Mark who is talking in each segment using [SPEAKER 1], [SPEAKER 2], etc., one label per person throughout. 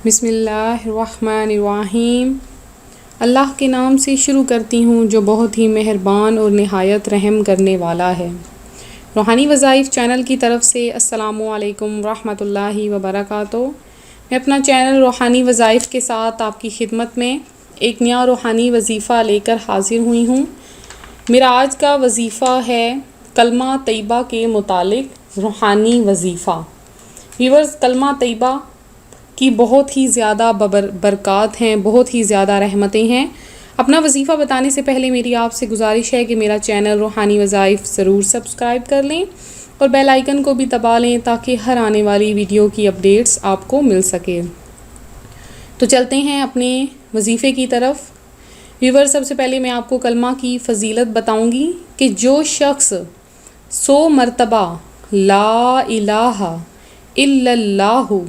[SPEAKER 1] बिस्मिल्लाहिर्रहमानिर्रहीम। अल्लाह के नाम से शुरू करती हूँ जो बहुत ही मेहरबान और नहायत रहम करने वाला है। रूहानी वज़ाइफ चैनल की तरफ से अस्सलामु अलैकुम रहमतुल्लाहि व बरकातुहू। मैं अपना चैनल रूहानी वज़ाइफ के साथ आपकी खिदमत में एक नया रूहानी वज़ीफ़ा लेकर हाज़िर हुई हूँ। मेरा आज का वज़ीफ़ा है कलमा तैयबा के मुतालिक रूहानी वज़ीफ़ा। व्यूअर्स, कलमा तैयबा की बहुत ही ज़्यादा बरक़ात हैं, बहुत ही ज़्यादा रहमतें हैं। अपना वज़ीफ़ा बताने से पहले मेरी आपसे गुजारिश है कि मेरा चैनल रूहानी वज़ाइफ ज़रूर सब्सक्राइब कर लें और बेल आइकन को भी दबा लें ताकि हर आने वाली वीडियो की अपडेट्स आपको मिल सके। तो चलते हैं अपने वज़ीफ़े की तरफ। व्यूअर, सबसे पहले मैं आपको कलमा की फ़जीलत बताऊंगी कि जो शख्स 100 मरतबा ला इलाहा इल्लल्लाहु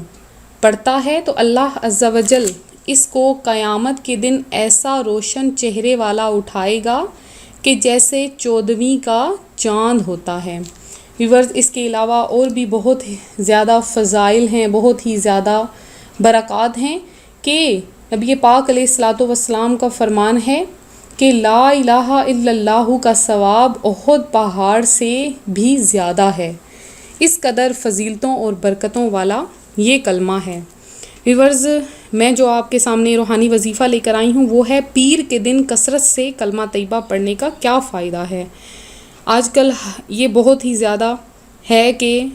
[SPEAKER 1] पढ़ता है तो अल्लाह अज़्ज़ा वजल इसको क़यामत के दिन ऐसा रोशन चेहरे वाला उठाएगा कि जैसे 14वीं का चाँद होता है। व्यूअर्स, इसके अलावा और भी बहुत ज़्यादा फ़ज़ाइल हैं, बहुत ही ज़्यादा बरक़ात हैं कि नबी पाक अलैहिस्सलातु वस्सलाम का फ़रमान है कि ला इलाहा इल्लल्लाहु का सवाब उहद पहाड़ से भी ज़्यादा है। इस कदर फ़जीलतों और बरकतों वाला ये कलमा है। व्यूअर्स, मैं जो आपके सामने रूहानी वज़ीफ़ा लेकर आई हूँ वो है पीर के दिन कसरत से कलमा तैयबा पढ़ने का क्या फ़ायदा है। आजकल ये बहुत ही ज़्यादा है कि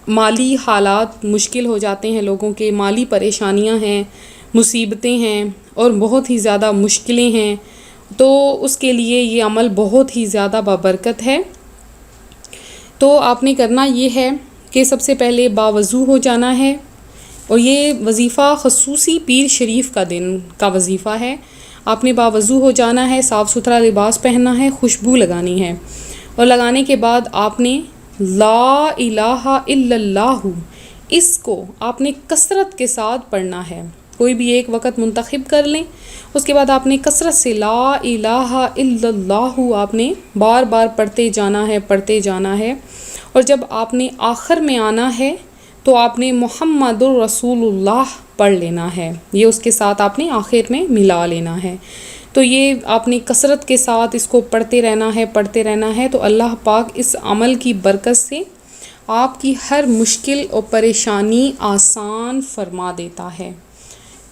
[SPEAKER 1] माली हालात मुश्किल हो जाते हैं, लोगों के माली परेशानियाँ हैं, मुसीबतें हैं और बहुत ही ज़्यादा मुश्किलें हैं। तो उसके लिए ये अमल बहुत ही ज़्यादा बाबरकत है। तो आपने करना ये है कि सबसे पहले बावज़ू हो जाना है और ये वज़ीफ़ा ख़ुसूसी पीर शरीफ का दिन का वज़ीफ़ा है। आपने बावज़ू हो जाना है, साफ़ सुथरा लिबास पहनना है, खुशबू लगानी है और लगाने के बाद आपने ला इलाहा इल्लल्लाहु इसको आपने कसरत के साथ पढ़ना है। कोई भी एक वक़्त मुंतखब कर लें, उसके बाद आपने कसरत से ला इलाहा इल्लल्लाहु आपने बार बार पढ़ते जाना है और जब आपने आखिर में आना है तो आपने मुहम्मदुर रसूलुल्लाह पढ़ लेना है। ये उसके साथ आपने आखिर में मिला लेना है। तो ये आपने कसरत के साथ इसको पढ़ते रहना है तो अल्लाह पाक इस अमल की बरकत से आपकी हर मुश्किल और परेशानी आसान फरमा देता है।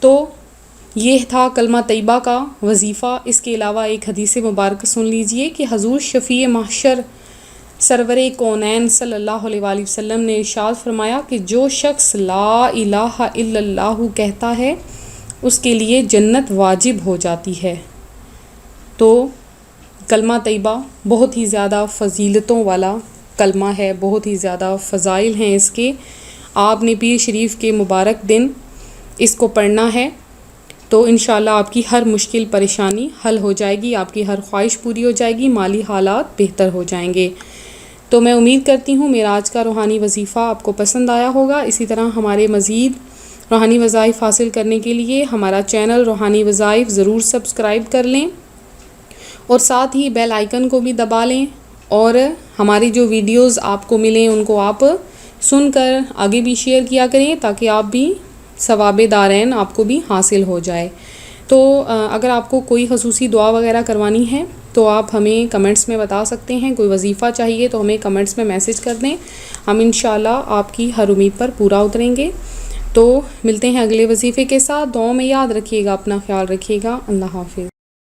[SPEAKER 1] तो ये था कलमा तैयबा का वज़ीफ़ा। इसके अलावा एक हदीस मुबारक सुन लीजिए कि हज़ूर शफ़ी महशर सरवरे कौनैन सल्लल्लाहु अलैहि वसल्लम ने इरशाद फरमाया कि जो शख्स ला इलाहा इल्लल्लाहु कहता है उसके लिए जन्नत वाजिब हो जाती है। तो कलमा तैयबा बहुत ही ज़्यादा फ़जीलतों वाला कलमा है, बहुत ही ज़्यादा फ़ज़ाइल हैं इसके। आपने पीर शरीफ के मुबारक दिन इसको पढ़ना है तो इंशाअल्लाह आपकी हर मुश्किल परेशानी हल हो जाएगी, आपकी हर ख्वाहिश पूरी हो जाएगी, माली हालात बेहतर हो जाएंगे। तो मैं उम्मीद करती हूँ मेरा आज का रूहानी वज़ीफ़ा आपको पसंद आया होगा। इसी तरह हमारे मज़ीद रूहानी वज़ाइफ हासिल करने के लिए हमारा चैनल रूहानी वज़ाइफ ज़रूर सब्सक्राइब कर लें और साथ ही बेल आइकन को भी दबा लें और हमारी जो वीडियोज़ आपको मिलें उनको आप सुनकर आगे भी शेयर किया करें ताकि आप भी सवाब दारैन आपको भी हासिल हो जाए। तो अगर आपको कोई ख़ुसूसी दुआ वगैरह करवानी है तो आप हमें कमेंट्स में बता सकते हैं। कोई वज़ीफ़ा चाहिए तो हमें कमेंट्स में मैसेज कर दें, हम इंशाअल्लाह आपकी हर उम्मीद पर पूरा उतरेंगे। तो मिलते हैं अगले वज़ीफ़े के साथ। दुआ में याद रखिएगा, अपना ख्याल रखिएगा। अल्लाह हाफ़िज़।